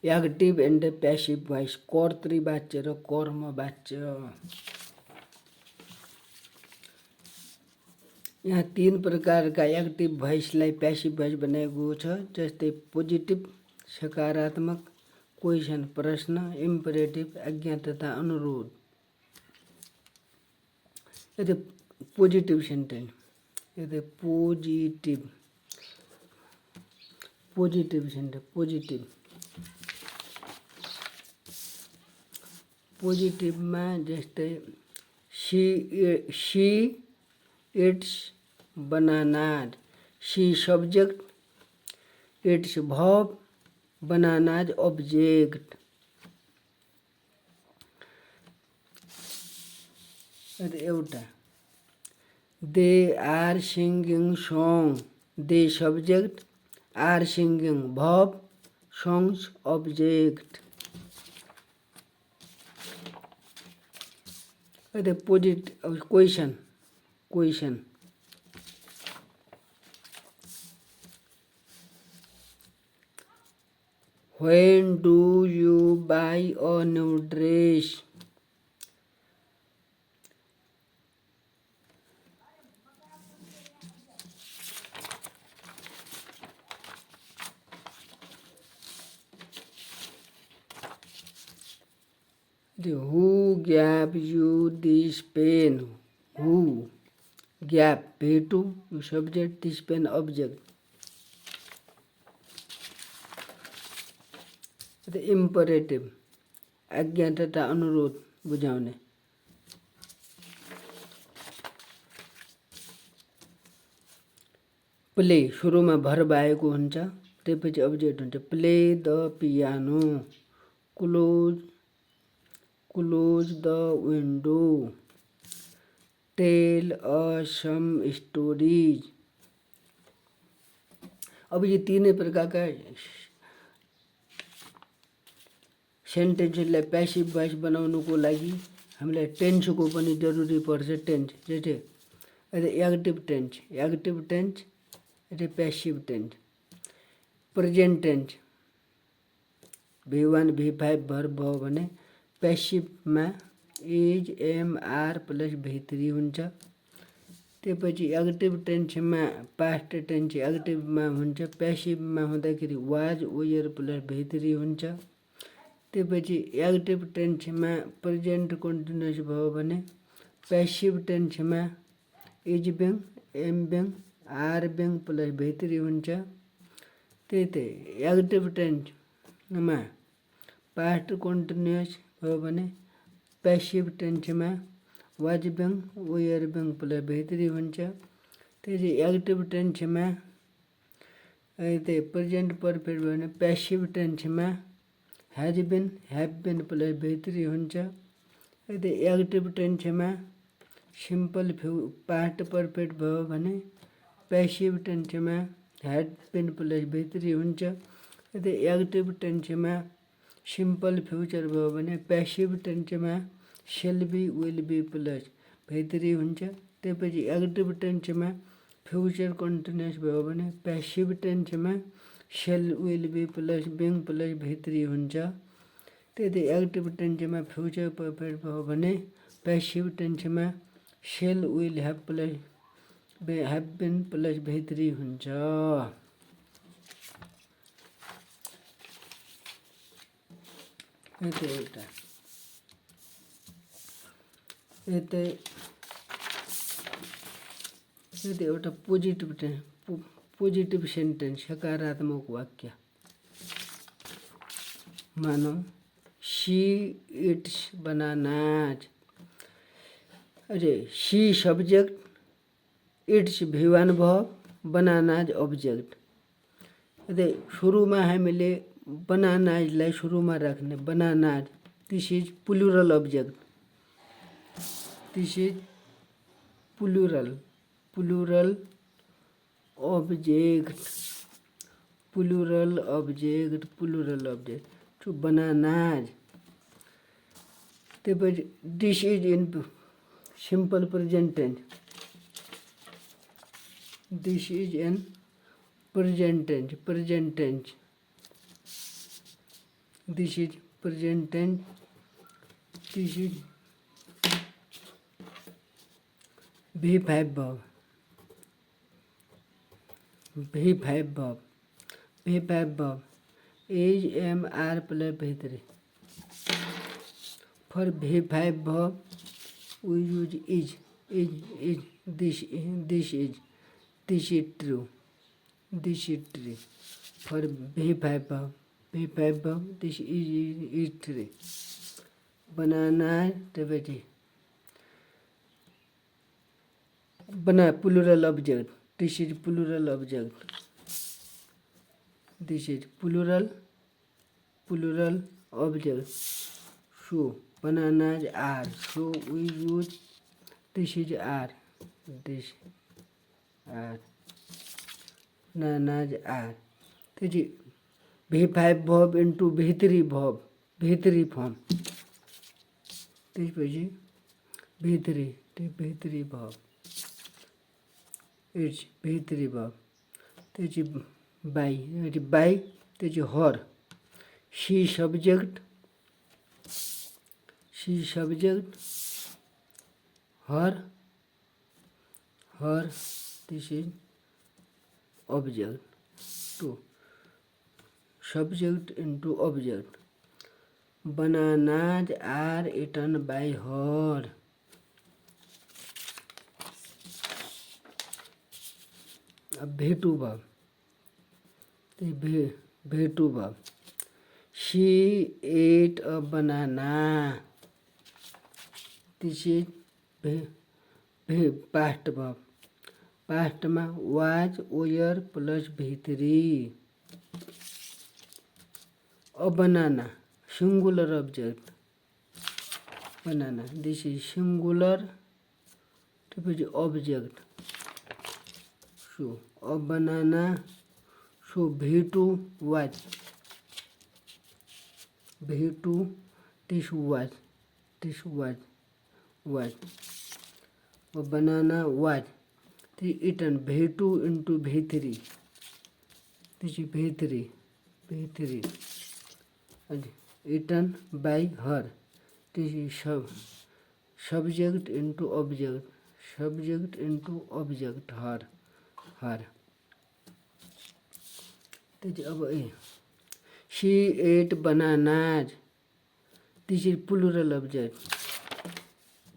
Active and passive voice कर्तृवाच्य र कर्मवाच्य। यहाँ 3 प्रकारका एक्टिभ भोइसलाई प्यासिभ भोइस बनाएको छ। जस्तै पोजिटिभ सकारात्मक, क्वेसन प्रश्न, इम्परेटिभ आज्ञा तथा अनुरोध। यदि पोजिटिभ सेन्टेन्स, यदि पोजिटिभ सेन्टेन्स, पोजिटिभमा जस्तै see it's bananas, see subject, it's verb, bananas object. एउटा they are singing song, they subject, are singing verb, songs object. Positive question, When do you buy a new dress? Who gave you this pen? Who gave, भेटु subject, this pen object। इम्परेटिभ आज्ञा तथा अनुरोध बुझाउने। Play सुरुमा verb आएको हुन्छ, त्यसपछि object हुन्छ। Play the piano, close the window, tell us some stories. अब यो 3 प्रकारका सेन्टेन्सलाई प्यासिभ भोइस बनाउनुको लागि हामीलाई टेन्सको पनि जरुरी पर्छ। टेन्स जस्तै active tense, passive tense. Present tense V1 V5 verb भयो भने प्यासिभमा is am are plus V3 हुन्छ। त्यसपछि एक्टिभ टेन्समा पास्ट टेन्स एक्टिभमा हुन्छ, प्यासिभमा हुँदाखेरि वाज वेयर प्लस V3 हुन्छ। त्यसपछि एक्टिभ टेन्समा प्रेजेन्ट कन्टिन्युअस भयो भने प्यासिभ टेन्समा is being, am being, are being plus V3 हुन्छ। त्यही एक्टिभ टेन्समा पास्ट कन्टिन्युअस भयो भने प्यासिभ टेन्समा was being, were being plus V3 हुन्छ। त्यसै एक्टिभ टेन्समा प्रेजेन्ट पर्फेक्ट भयो भने प्यासिभ टेन्समा has been, have been plus V3 हुन्छ। एक्टिभ टेन्समा सिम्पल पास्ट पर्फेक्ट भयो भने प्यासिभ टेन्समा हैड बिन प्लस V3 हुन्छ। एक्टिभ टेन्समा सिम्पल फ्युचर भयो भने प्यासिभ टेन्समा cell B, will be plus V3 हुन्छ। त्यसपछि एक्टिभ टेन्समा फ्युचर कन्टिन्युअस भयो भने प्यासिभ टेन्समा shall, will be plus being plus V3 हुन्छ। त्यही एक्टिभ टेन्समा फ्युचर पर्फेक्ट भयो भने प्यासिभ टेन्समा shall, will, have been plus V3 हुन्छ। एउटा पोजिटिभ सेन्टेन्स सकारात्मक वाक्य मानौ see it's bananas. See subject, it's V1 verb, bananas object. सुरुमा हामीले बनानाजलाई सुरुमा राख्ने। Bananas this is plural object, this is plural object to bananas. त्यसपछि this is in simple present tense, this is in present tense. This is present tense. This is V5 verb. V5 verb. V5 verb. Is, am, are plus V3. For V5 verb, we use is, this is true. This is true. For V5 verb, this is true. Banana, veggie. Banana, plural object. This is plural object. This is plural object. So, bananas are. So, we use this is are. This are. Bananas are. This is V5 verb into V3 verb. V3 form. This is V3 verb. It's V3 verb. This is by. This is her. She subject. Her. This is object. 2. Subject into object. Bananas are eaten by her. V2 verb. V2 verb. She ate a banana. This is past verb. Past में was, were plus V3. A banana, singular object. Banana. This is singular object. So, a banana. So, V2 was. V2, this was. A banana was. This is eaten. V2 into V3. This is V3. And eaten by her. This is subject into object. Her. This is A. She ate bananas. This is plural object.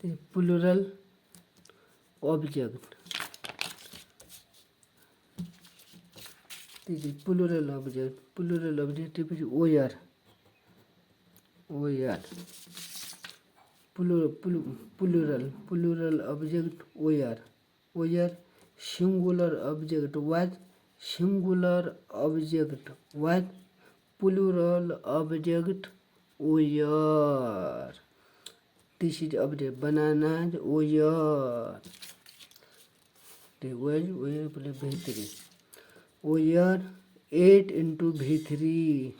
This is plural object. This is plural object. Plural object is were. Plural object were. Singular object was. Plural object were. This is object. Bananas were. The were plus V3. Were 8 into V3.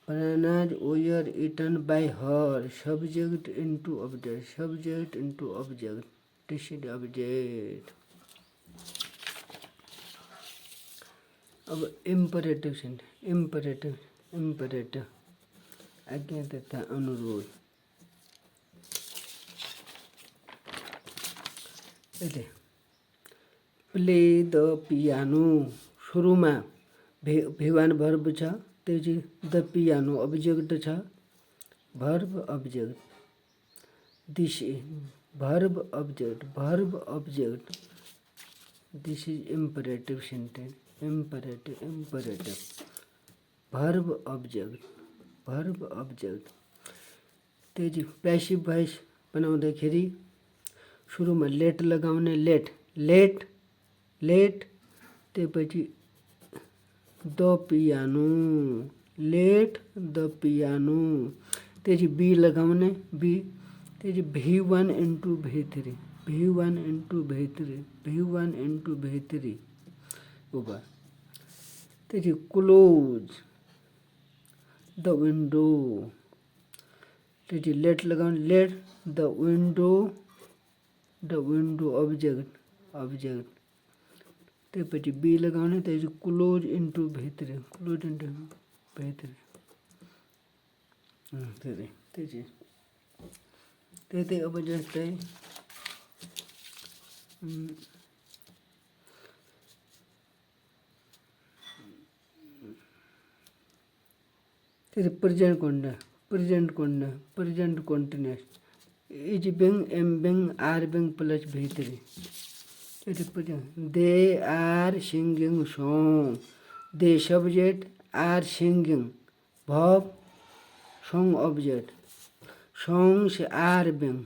Bananas were eaten by her. Subject into object. This is object. अब imperative sentence. Imperative. आज्ञा तथा अनुरोध. Play the piano. सुरुमा V1 verb छ. त्यसपछि the piano object छ. Verb object. This is verb object. This is imperative sentence. Imperative. Verb object. त्यसपछि passive voice बनाउँदाखेरि सुरुमा लेट लगाउने. लेट त्यसपछि the piano. Let the piano. त्यसपछि बी लगाउने. त्यसपछि V1 into V3. ऊपर त्यसपछि क्लोज द विन्डो. त्यसपछि लेट लगाउने. Let the window object. તે પછી બી લગાવવાનું તે ક્લોઝ ઇન્ટુ ભીતરે ક્લોઝ ઇન્ટુ ભીતરે તે અબજેક્ટ થાય present continuous is being am being are being plus भीतरी they are singing song they subject are singing verb song object songs are being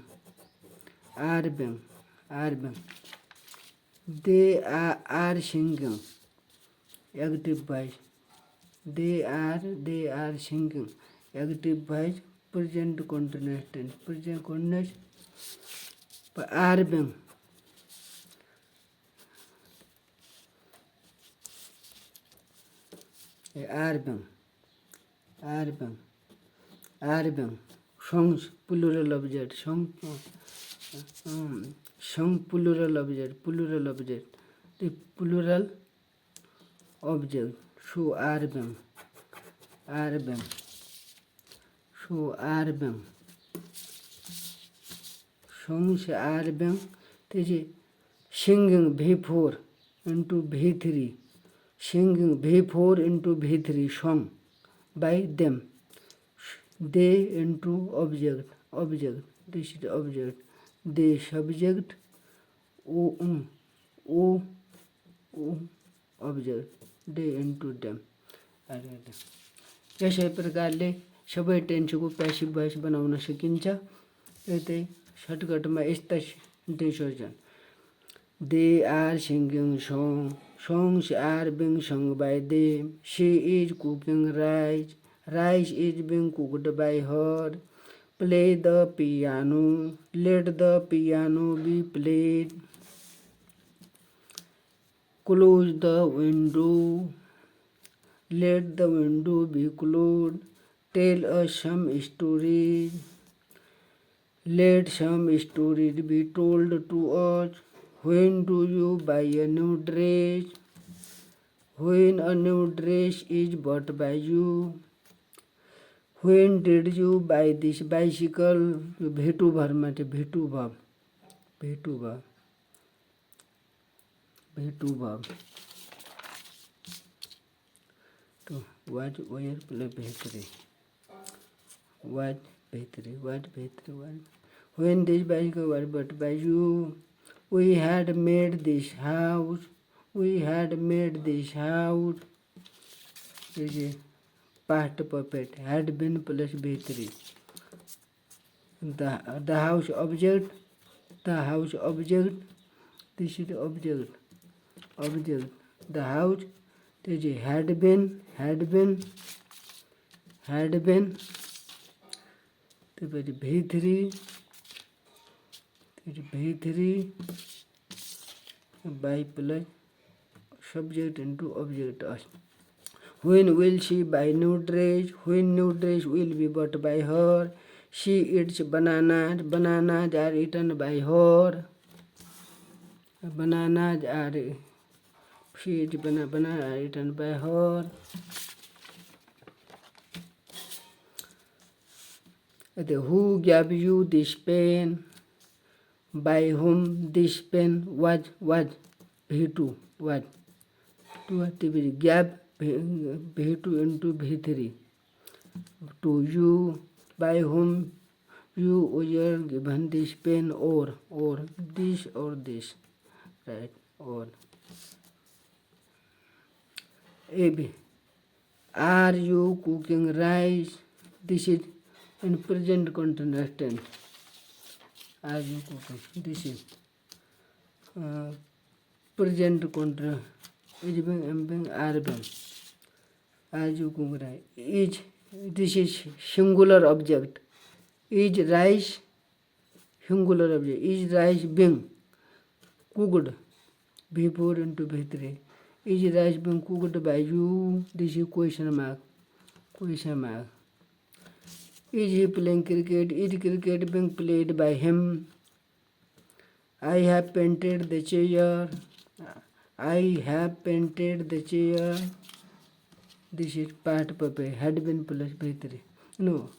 they are singing active voice they are singing active voice present continuous tense present continuous are being songs plural object song plural object the plural object so are being songs are being त्याचे singing V4 into V3 singing V4 into V3 song by them they into object this is object they subject o object they into them अशा प्रकारले सबै टेन्सको passive voice बनाउन सकिन्छ यतै सर्टकटमा यस्ता टेन्सहरू छन् they are singing songs are being sung by them she is cooking rice is being cooked by her play the piano let the piano be played close the window let the window be closed tell us some stories let some stories be told to us when do you buy a new dress when a new dress is bought by you when did you buy this bicycle भेटु भरमा चाहिँ भेटु भाव तो was where plus भेतरे was भेतरे when this bicycle was bought by you we had made this house this is past perfect had been plus भेतरे the house object this is object the house this is had been तो V3 by plus subject into object when will she buy new dress when new dress will be bought by her she eats bananas are eaten by her she eats bananas are eaten by her who gave you this pen by whom this pen was V2 was to gave V2 into V3 to you by whom you were given this pen or this right or AB are you cooking rice this is in present continuous tense are you cooking this is present continuous is being are being are you cooking rice is this is singular object is rice singular object is rice being cooked V4 into V3 is rice being cooked by you this is question mark is he playing cricket is cricket being played by him I have painted the chair I have painted the chair. This is past perfect. Had been plus भित्री. No.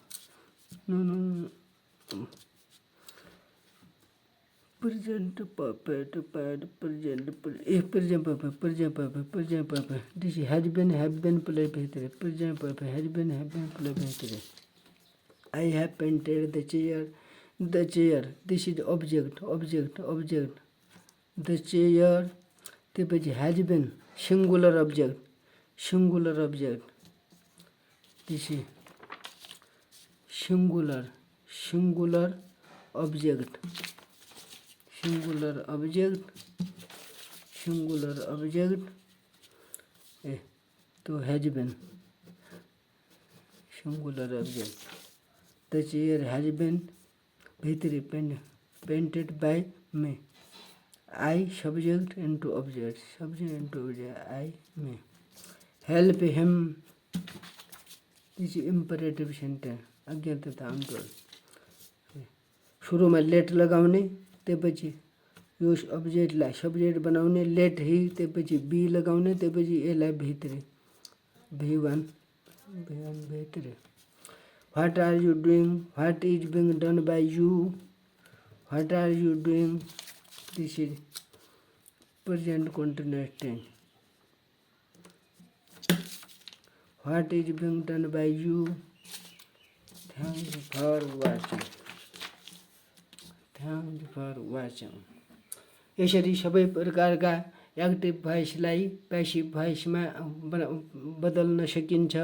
Present perfect, past present, present perfect. This is has been, have been plus भित्री. Present perfect, has been, have been plus भित्री. I have painted the chair. The chair. This is object. The chair. The page has been. Singular object. This is singular object. तो has been. Singular object. The chair has been भित्री painted by me. I subject into object. I me. Help him. This is imperative sentence. अज्ञातता आमतौर सुरु में late लगाउने त्यसपछि यो अब्जेक्टलाई subject बनाउने late ही त्यसपछि be लगाउने त्यसपछि यसलाई भित्री V1 भित्री What are you doing? What is being done by you? What are you doing? This is present continuous tense. What is being done by you? Thanks for watching. यसरी सबै प्रकारका active भोइसलाई passive भोइसमा बदल्न सकिन्छ।